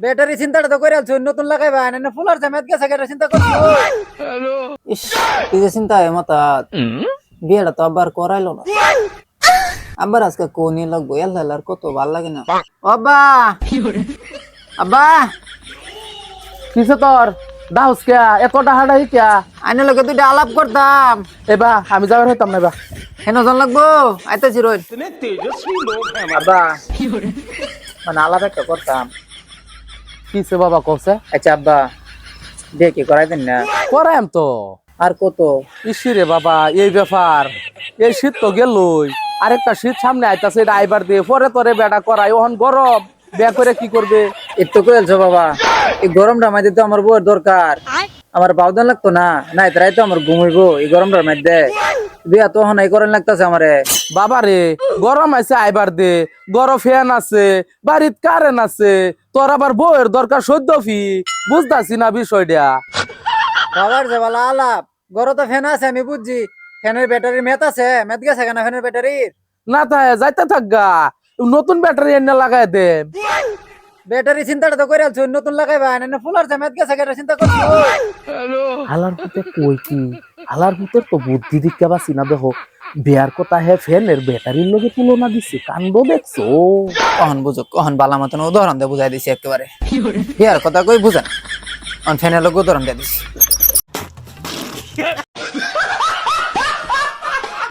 Battery চিন্তাটা তো করে আছো নতুন লাগাইবা না ফুলার জামাত গেছে কেটে চিন্তা করছো। ইস এই যে চিন্তা হয় মাথা বিয়েটা তো আবার করাইলো না। আবার আজকে কোনি লাগবো এল্লার কত ভাল লাগে না। আব্বা আব্বা কিসে তোর দাউস কে এত ডাহাডা কিয়া আইনের লোকে দুইটা আলাপ করতাম। এবা আমি যাবার হইতাম না এবা হেন জন লাগবো আইতেছি রোজ। আব্বা মানে আলাদা একটা করতাম। কিসে বাবা কছে আচ্ছা আব্বা বিয়ে কি করাই দেন না? করাম তো আর কত? ইসিরে বাবা এই ব্যাপার এই শীত তো গেলই আরেকটা শীত সামনে আইতাছে এটা আইবার দিয়ে পরে তোরে বেটা করাই ওহন গরম বিয়া করে কি করবে একটু করেছো বাবা, এই গরমটা মাঝে তো আমার বউয়ের দরকার। আমার বাউদান লাগতো না না এটাই তো আমার ঘুমাইবো এই গরমটার মধ্যে। বিয়া তো হন এই করেন লাগতেছে আমারে। বাবা রে গরম আছে আইবার দে গরম ফ্যান আছে বাড়িত কারেন্ট আছে তোর আবার বউয়ের দরকার সদ্য ফি বুঝতাছি না বিষয়টা বাবার যে বলা আলাপ গরো তো ফ্যান আছে আমি বুঝছি। ফ্যানের ব্যাটারি মেত আছে মেত গেছে কেন ফ্যানের ব্যাটারির? না তাই যাইতে থাকগা নতুন ব্যাটারি এনে লাগাই দে ব্যাটারি চিন্তাটা তো করে আছো নতুন লাগাইবা না ফুলার জামাত গেছে কেটে চিন্তা করছো। হালার পুতে কই কি হালার পুতের তো বুদ্ধি দিকে বাসি না দেখো বিয়ার কথা হে ফ্যানের ব্যাটারির লগে তুলনা দিছে কাণ্ড দেখছো কখন বুঝো কখন বালা মতন উদাহরণ দিয়ে বুঝাই দিছি একেবারে। বিয়ার কথা কই বুঝেন ফ্যানের লোক উদাহরণ দিয়ে দিছি।